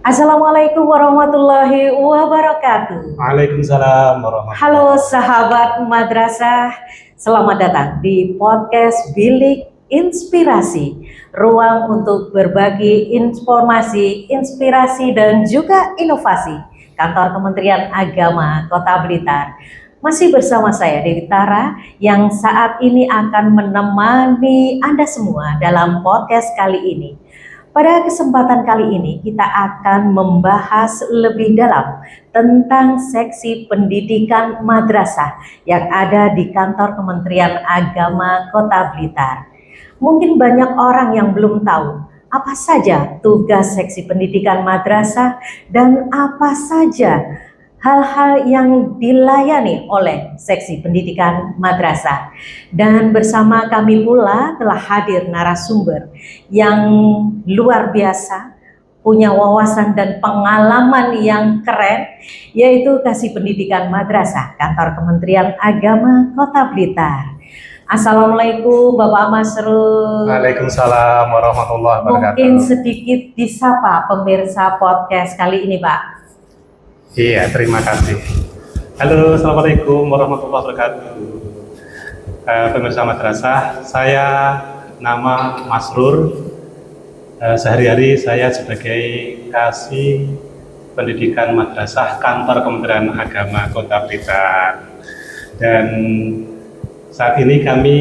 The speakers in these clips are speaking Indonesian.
Assalamualaikum warahmatullahi wabarakatuh. Waalaikumsalam warahmatullahi Halo sahabat madrasah, selamat datang di podcast Bilik Inspirasi, ruang untuk berbagi informasi, inspirasi dan juga inovasi. Kantor Kementerian Agama Kota Blitar. Masih bersama saya Dewi Tara yang saat ini akan menemani Anda semua dalam podcast kali ini. Pada kesempatan kali ini kita akan membahas lebih dalam tentang seksi pendidikan madrasah yang ada di kantor Kementerian Agama Kota Blitar. Mungkin banyak orang yang belum tahu apa saja tugas seksi pendidikan madrasah dan apa saja hal-hal yang dilayani oleh seksi pendidikan madrasah. Dan bersama kami pula telah hadir narasumber yang luar biasa, punya wawasan dan pengalaman yang keren, yaitu Kasih Pendidikan Madrasah Kantor Kementerian Agama Kota Blitar. Assalamualaikum Bapak Masrur. Waalaikumsalam warahmatullahi wabarakatuh. Mungkin sedikit disapa pemirsa podcast kali ini Pak. Iya, terima kasih. Halo, assalamualaikum warahmatullahi wabarakatuh. Pemirsa madrasah, saya nama Masrur. Sehari-hari saya sebagai Kasih Pendidikan Madrasah Kantor Kementerian Agama Kota Blitar. Dan saat ini kami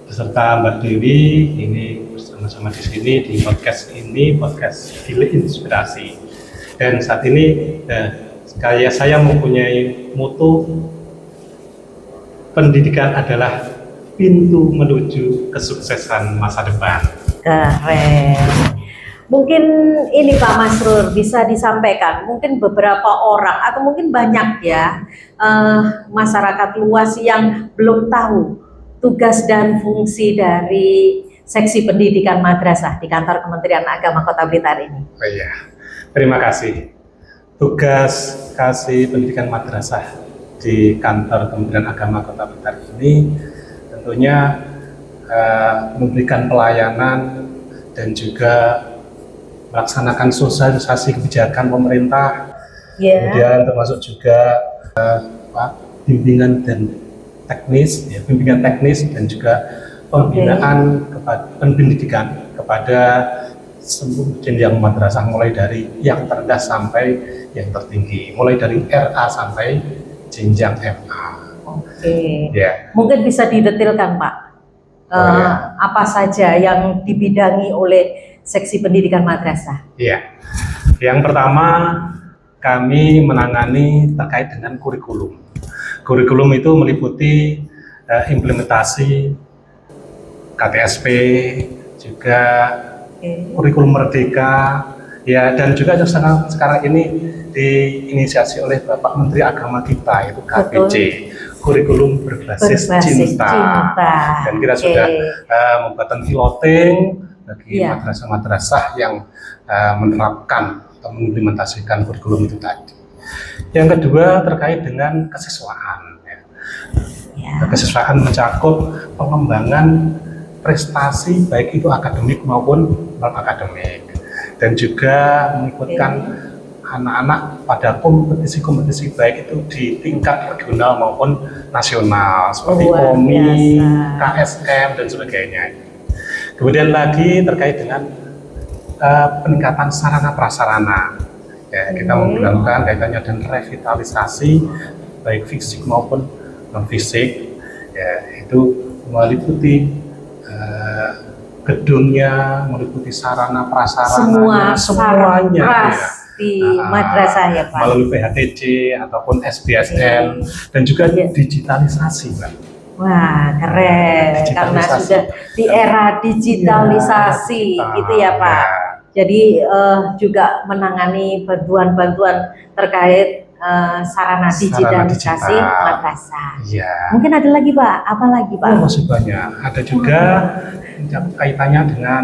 beserta Mbak Dewi ini bersama-sama di sini di podcast ini, podcast Bilik Inspirasi. Dan saat ini saya mempunyai mutu pendidikan adalah pintu menuju kesuksesan masa depan. Keren. Mungkin ini Pak Masrur bisa disampaikan, mungkin beberapa orang atau mungkin banyak ya masyarakat luas yang belum tahu tugas dan fungsi dari seksi pendidikan madrasah di kantor Kementerian Agama Kota Blitar ini. Oh iya. Terima kasih. Tugas Kasih Pendidikan Madrasah di kantor Kementerian Agama Kota Blitar ini tentunya memberikan pelayanan dan juga melaksanakan sosialisasi kebijakan pemerintah, kemudian termasuk juga bimbingan dan teknis, bimbingan teknis dan juga pembinaan pendidikan kepada seluruh jenjang madrasah, mulai dari yang terendah sampai yang tertinggi, mulai dari RA sampai jenjang MA. Oke. Ya. Mungkin bisa didetilkan Pak, apa saja yang dibidangi oleh seksi pendidikan madrasah? Iya. Yang pertama kami menangani terkait dengan kurikulum. Kurikulum itu meliputi implementasi KTSP, juga kurikulum merdeka, ya, dan juga sekarang ini diinisiasi oleh Bapak Menteri Agama kita, itu KBC, kurikulum berbasis cinta. Dan kita sudah membuat piloting bagi madrasah-madrasah yang menerapkan atau mengimplementasikan kurikulum itu tadi. Yang kedua terkait dengan kesiswaan. Kesiswaan mencakup pengembangan prestasi baik itu akademik maupun non-akademik, dan juga mengikutkan anak-anak pada kompetisi-kompetisi baik itu di tingkat regional maupun nasional seperti POMI, KSM dan sebagainya. Kemudian lagi terkait dengan peningkatan sarana prasarana. Ya, kita melakukan kaitannya dengan revitalisasi baik fisik maupun non fisik. Ya, itu meliputi gedungnya, meliputi sarana prasarana, semuanya di madrasah ya Pak. Melalui PHTJ ataupun SBSN dan juga digitalisasi, Pak. Wah, keren, karena sudah di era digitalisasi gitu ya Pak. Jadi juga menangani bantuan-bantuan terkait sarana digitalisasi madrasah. Ya. Mungkin ada lagi Pak, apa lagi Pak? Masih banyak. Ada juga kaitannya dengan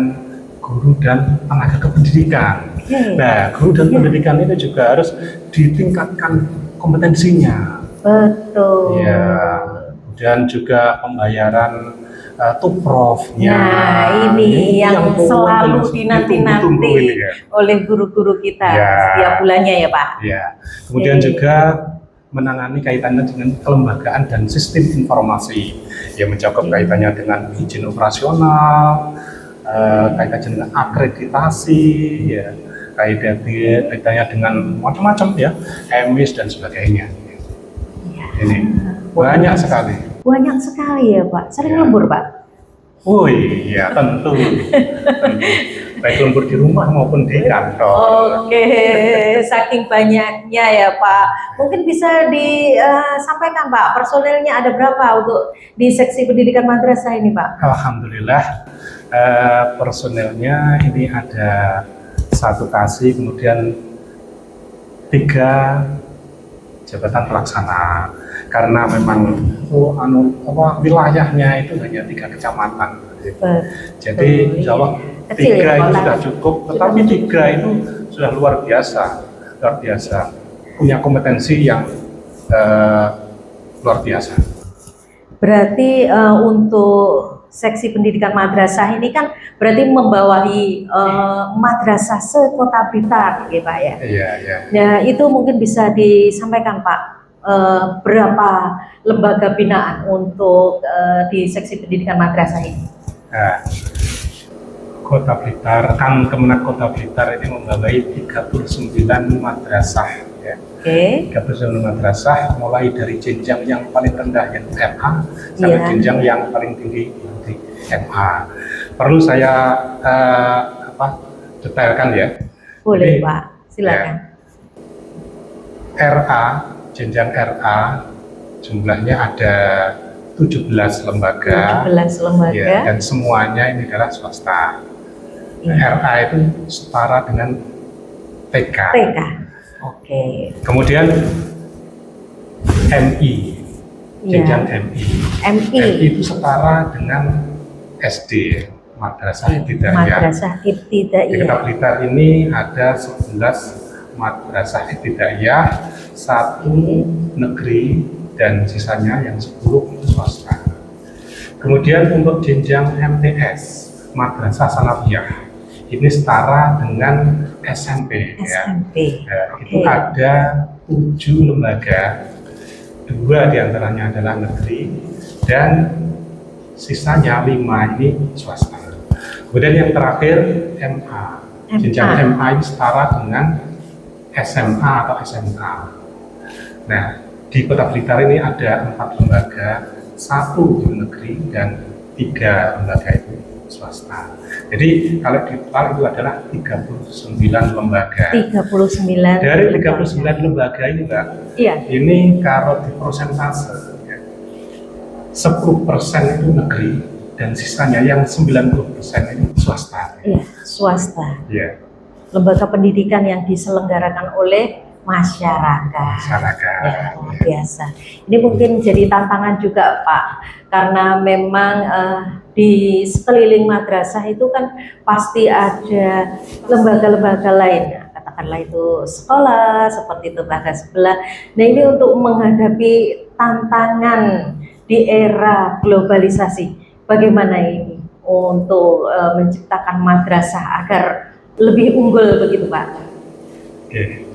guru dan tenaga kependidikan. Nah, guru dan pendidikan itu juga harus ditingkatkan kompetensinya. Betul. Ya. Kemudian juga pembayaran tuprofnya. Nah, ini yang selalu dinanti-nanti ya. oleh guru-guru kita Ya. setiap bulannya ya Pak. Ya. Kemudian Oke. juga menangani kaitannya dengan kelembagaan dan sistem informasi yang mencakup kaitannya dengan izin operasional, kaitannya dengan akreditasi, ya, kaitannya dengan macam-macam ya, emis dan sebagainya. Ya. Ini banyak sekali. Banyak sekali ya Pak. Sering Ya. lembur Pak? Oh iya, tentu. Baik lembur di rumah maupun di kantor. Oke, saking banyaknya ya Pak. Mungkin bisa disampaikan Pak, personelnya ada berapa untuk di seksi pendidikan madrasah ini Pak? Alhamdulillah, personelnya ini ada 1 kasih, kemudian 3 jabatan pelaksana. Karena memang wilayahnya itu hanya 3 kecamatan. Jadi insya Allah Kecil 3 ya, itu kota. sudah cukup, tetapi 3 itu sudah luar biasa, punya kompetensi yang luar biasa. Berarti untuk seksi pendidikan madrasah ini kan berarti membawahi madrasah se-Kota Blitar ya Pak ya. Iya, iya. Nah itu mungkin bisa disampaikan Pak, berapa lembaga binaan untuk di seksi pendidikan madrasah ini? Nah, Kota Blitar, Kemenak Kota Blitar ini membawahi 39 madrasah ya. Oke. 39 madrasah mulai dari jenjang yang paling rendah yaitu MA sampai Iya. jenjang yang paling tinggi di MA. Perlu saya detailkan ya. Boleh Jadi, Pak, silakan. RA, jenjang RA jumlahnya ada 17 lembaga. 17 lembaga. Ya, dan semuanya ini adalah swasta. Iya. RA itu setara dengan TK. TK. Oke. Kemudian MI, jenjang Iya. MI. MI. MI itu setara dengan SD, Madrasah Ibtidaiyah. Madrasah Di Ibtidaiyah. Kota Blitar ini ada 11 Madrasah Ibtidaiyah, 1 negeri dan sisanya yang 10 swasta. Kemudian untuk jenjang MTS, Madrasah Sanawiyah, ini setara dengan SMP. SMP. Ya. Itu Oke. ada 7 lembaga, 2 diantaranya adalah negeri dan sisanya 5 ini swasta. Kemudian yang terakhir MA, jenjang MA ini setara dengan SMA atau SMK. Nah, di Kota Blitar ini ada 4 lembaga, 1 di negeri dan 3 lembaga itu swasta. Jadi kalau di total itu adalah 39 lembaga. 39. Dari 39 lembaga ini Mbak, Iya. ini kalau di persentase ya, 10% itu negeri dan sisanya yang 90% ini swasta. Iya, swasta. Ya, Lembaga pendidikan yang diselenggarakan oleh masyarakat. masyarakat. Ya, luar biasa. Ini mungkin jadi tantangan juga Pak, karena memang di sekeliling madrasah itu kan pasti ada lembaga-lembaga lain, katakanlah itu sekolah, seperti tetangga sebelah. Nah ini untuk menghadapi tantangan di era globalisasi, bagaimana ini untuk menciptakan madrasah agar lebih unggul begitu Pak? Oke.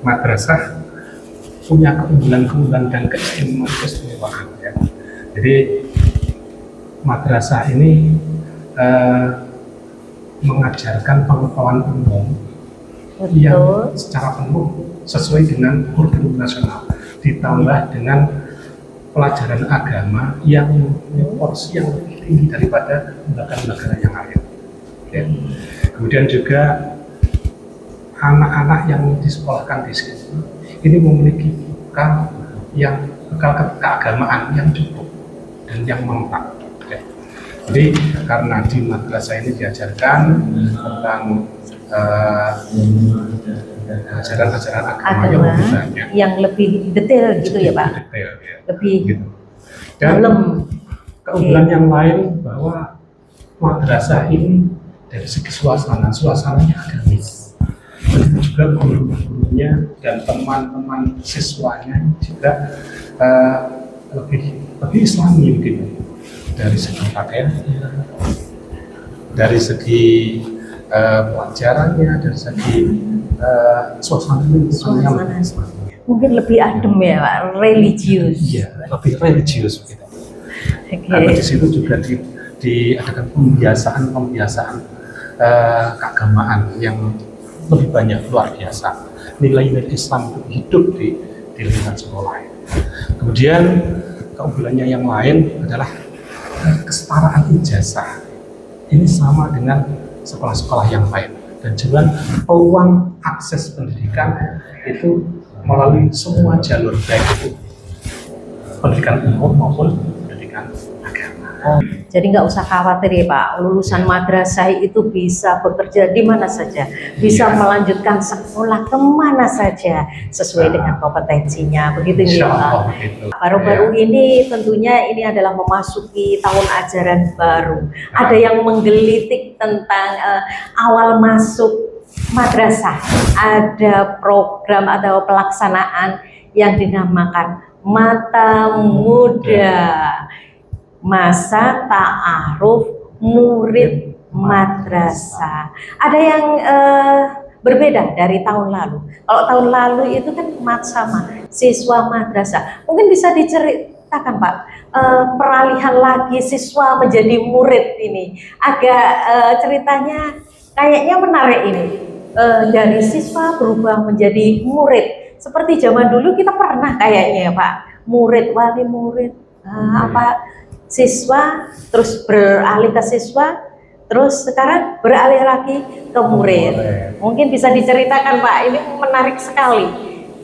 Madrasah punya keunggulan-keunggulan dan keistimewaan ya. Jadi madrasah ini mengajarkan pengetahuan umum yang secara penuh sesuai dengan kurikulum nasional, ditambah dengan pelajaran agama yang porsi yang lebih tinggi daripada lembaga-lembaga yang lain. Ya. Kemudian juga anak-anak yang disekolahkan di sini ini memiliki bekal keagamaan yang cukup dan yang mantap. Ya. Jadi karena di madrasah ini diajarkan tentang ajaran-ajaran agama yang lebih banyak, yang lebih detail gitu ya Pak? Detail, ya. Lebih Gitu. Dan dalam. keunggulan yang lain bahwa madrasah ini dari segi suasananya agamis. Begitu juga guru-gurunya dan teman-teman siswanya juga lebih islami gitu. dari segi pakaiannya, dari segi pelajarannya, dari segi suasananya Mungkin lebih adem ya Pak, religius. iya, lebih religius gitu. Karena di situ juga diadakan pembiasaan keagamaan yang lebih banyak, luar biasa. Nilai-nilai Islam itu hidup di lingkungan sekolah. Kemudian keunggulannya yang lain adalah kesetaraan ijazah. Ini sama dengan sekolah-sekolah yang lain, dan juga peluang akses pendidikan itu melalui semua jalur, baik itu pendidikan umum maupun pendidikan agama. Jadi nggak usah khawatir ya Pak, lulusan madrasah itu bisa bekerja di mana saja, bisa melanjutkan sekolah kemana saja sesuai dengan kompetensinya, begitu ya Pak. Baru-baru ini tentunya ini adalah memasuki tahun ajaran baru. Ada yang menggelitik tentang awal masuk madrasah, ada program atau pelaksanaan yang dinamakan Mata Muda, masa ta'aruf murid madrasah. Ada yang berbeda dari tahun lalu. Kalau tahun lalu itu kan sama siswa madrasah. Mungkin bisa diceritakan Pak, peralihan lagi siswa menjadi murid ini. Agak ceritanya kayaknya menarik ini. Dari siswa berubah menjadi murid. Seperti zaman dulu kita pernah kayaknya ya Pak, murid, wali murid, siswa, terus beralih ke siswa, terus sekarang beralih lagi ke murid. Mungkin bisa diceritakan Pak, ini menarik sekali.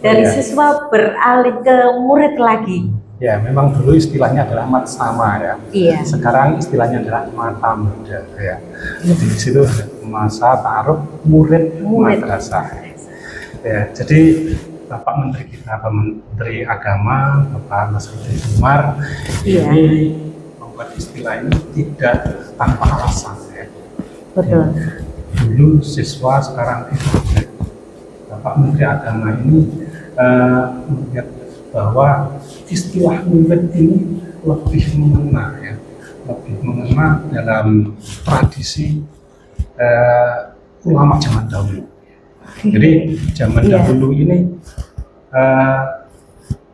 Dari siswa beralih ke murid lagi. Ya, memang dulu istilahnya adalah mat sama ya. Iya. Sekarang istilahnya adalah mata muda ya. Di situ masa ta'aruf murid madrasah. Ya, jadi Bapak Menteri kita, Bapak Menteri Agama, Bapak Mas Umar, ini membuat istilah ini tidak tanpa alasan ya. Betul. Dulu siswa, sekarang tidak. Bapak Menteri Agama ini melihat bahwa istilah murid ini lebih mengena ya, lebih mengena dalam tradisi ulama zaman dahulu. Jadi zaman dahulu ini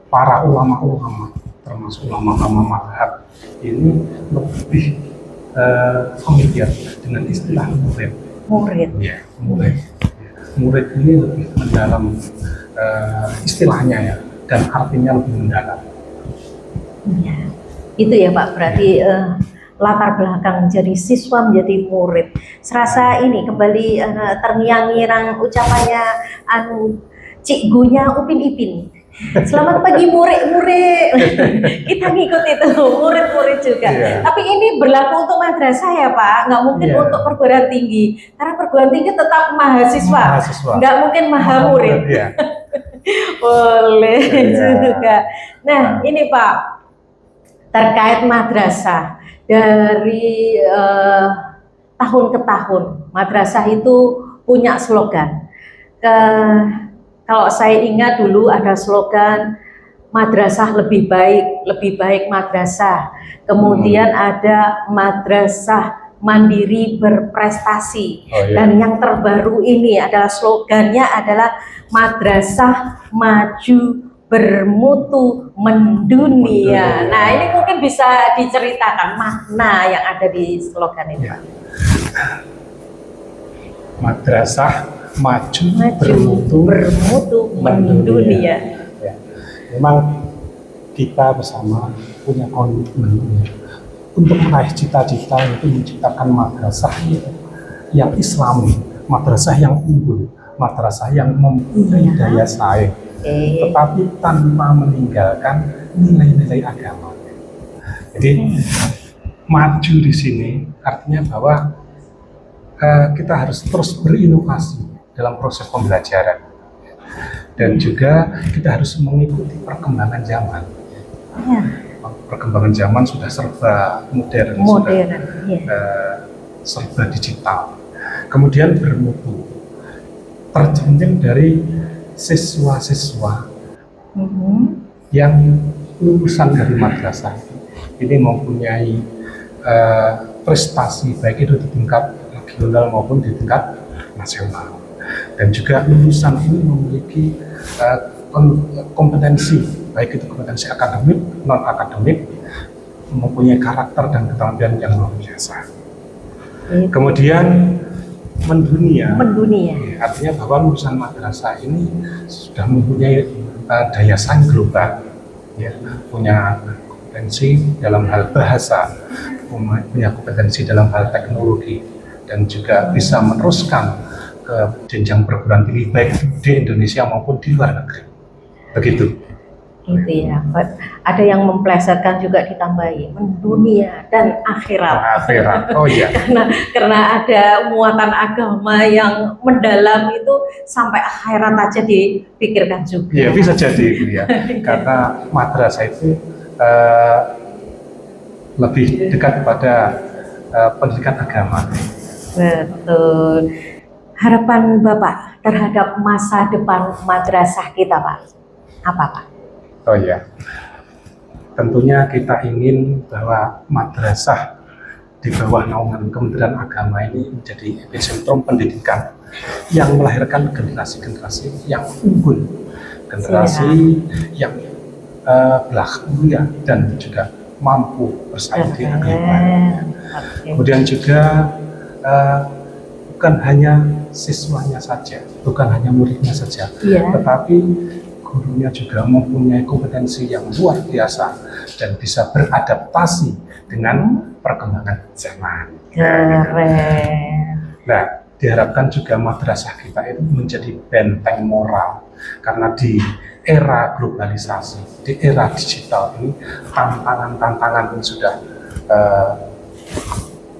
para ulama-ulama, termasuk ulama-ulama mazhab ini lebih familiar dengan istilah murid. Murid. Ya, murid. Murid ini lebih mendalam istilahnya ya, dan artinya lebih mendalam. Ya, itu ya Pak, berarti latar belakang menjadi siswa menjadi murid. Serasa ini kembali terngiang-ngiang ucapannya cikgunya Upin Ipin. Selamat pagi murid-murid. Kita ngikut itu, murid-murid juga. Tapi ini berlaku untuk madrasah ya Pak, nggak mungkin untuk perguruan tinggi. Karena perguruan tinggi tetap mahasiswa. Nggak mungkin maha murid. Boleh juga. Nah ini Pak, terkait madrasah, dari tahun ke tahun madrasah itu punya slogan. Kalau saya ingat dulu ada slogan madrasah lebih baik madrasah. Kemudian ada madrasah mandiri berprestasi. Dan yang terbaru ini adalah slogannya adalah madrasah maju bermutu mendunia. Nah ini mungkin bisa diceritakan makna yang ada di slogan ini. Madrasah maju bermutu mendunia. Ya. Memang kita bersama punya komitmen untuk meraih cita-cita, itu menciptakan madrasah yang Islami, madrasah yang unggul, madrasah yang mempunyai daya saing, tetapi tanpa meninggalkan nilai-nilai agama. Jadi maju di sini artinya bahwa kita harus terus berinovasi dalam proses pembelajaran, dan juga kita harus mengikuti perkembangan zaman. Perkembangan zaman sudah serba modern. Serba digital. Kemudian bermutu, tercermin dari siswa-siswa yang lulusan dari madrasah ini mempunyai prestasi baik itu di tingkat regional maupun di tingkat nasional. Dan juga lulusan ini memiliki kompetensi, baik itu kompetensi akademik, non akademik, mempunyai karakter dan keterampilan yang luar biasa. Kemudian mendunia, artinya bahwa lulusan madrasah ini sudah mempunyai daya saing global, ya, punya kompetensi dalam hal bahasa, punya kompetensi dalam hal teknologi, dan juga bisa meneruskan ke jenjang perguruan tinggi baik di Indonesia maupun di luar negeri. Begitu. Gitu ya, ada yang memplesetkan juga ditambahi mendunia dan akhirat. Oh iya. karena ada muatan agama yang mendalam itu sampai akhirat aja dipikirkan juga. Iya, bisa jadi ya. Karena madrasah itu lebih dekat pada pendidikan agama. Betul. Harapan Bapak terhadap masa depan madrasah kita, Pak, apa, Pak? Oh ya, tentunya kita ingin bahwa madrasah di bawah naungan Kementerian Agama ini menjadi epicentrum pendidikan yang melahirkan generasi-generasi yang unggul, generasi yang berakhlak mulia dan juga mampu bersaing di agama. Kemudian juga bukan hanya siswanya saja, bukan hanya muridnya saja, tetapi gurunya juga mempunyai kompetensi yang luar biasa dan bisa beradaptasi dengan perkembangan zaman. Keren. Nah, diharapkan juga madrasah kita itu menjadi benteng moral, karena di era globalisasi, di era digital ini tantangan-tantangan ini sudah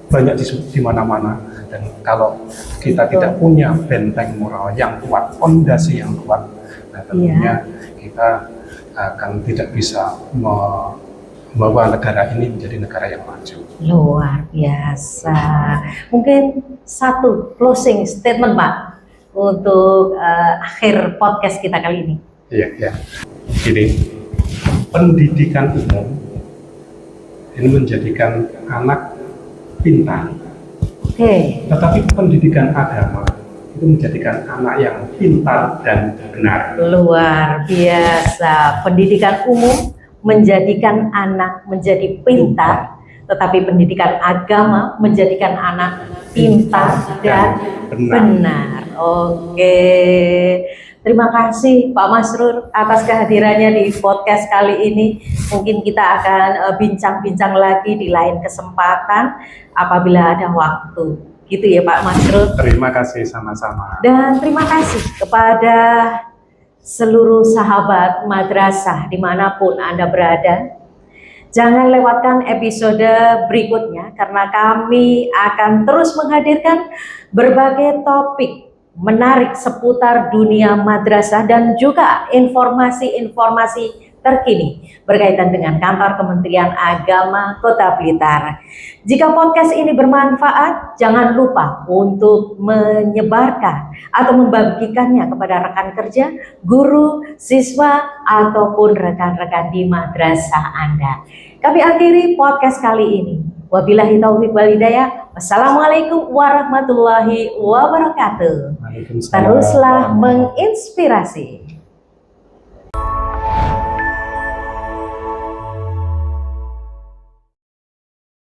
banyak di mana-mana, dan kalau kita tidak punya benteng moral yang kuat, fondasi yang kuat, tentunya kita akan tidak bisa membawa negara ini menjadi negara yang maju. Luar biasa. Mungkin satu closing statement, Pak, untuk akhir podcast kita kali ini. Iya. Jadi, pendidikan umum ini menjadikan anak pintar. Tetapi pendidikan agama itu menjadikan anak yang pintar dan benar. Luar biasa. Pendidikan umum menjadikan anak menjadi pintar, tetapi pendidikan agama menjadikan anak pintar dan benar. Oke. Terima kasih Pak Masrur atas kehadirannya di podcast kali ini. Mungkin kita akan bincang-bincang lagi di lain kesempatan apabila ada waktu. Gitu ya Pak Masrur. Terima kasih, sama-sama. Dan terima kasih kepada seluruh sahabat madrasah dimanapun Anda berada. Jangan lewatkan episode berikutnya karena kami akan terus menghadirkan berbagai topik menarik seputar dunia madrasah dan juga informasi-informasi terkini berkaitan dengan kantor Kementerian Agama Kota Blitar. Jika podcast ini bermanfaat, jangan lupa untuk menyebarkan atau membagikannya kepada rekan kerja, guru, siswa, ataupun rekan-rekan di madrasah Anda. Kami akhiri podcast kali ini. Wabillahi taufiq wal hidayah. Wassalamualaikum warahmatullahi wabarakatuh. Teruslah menginspirasi.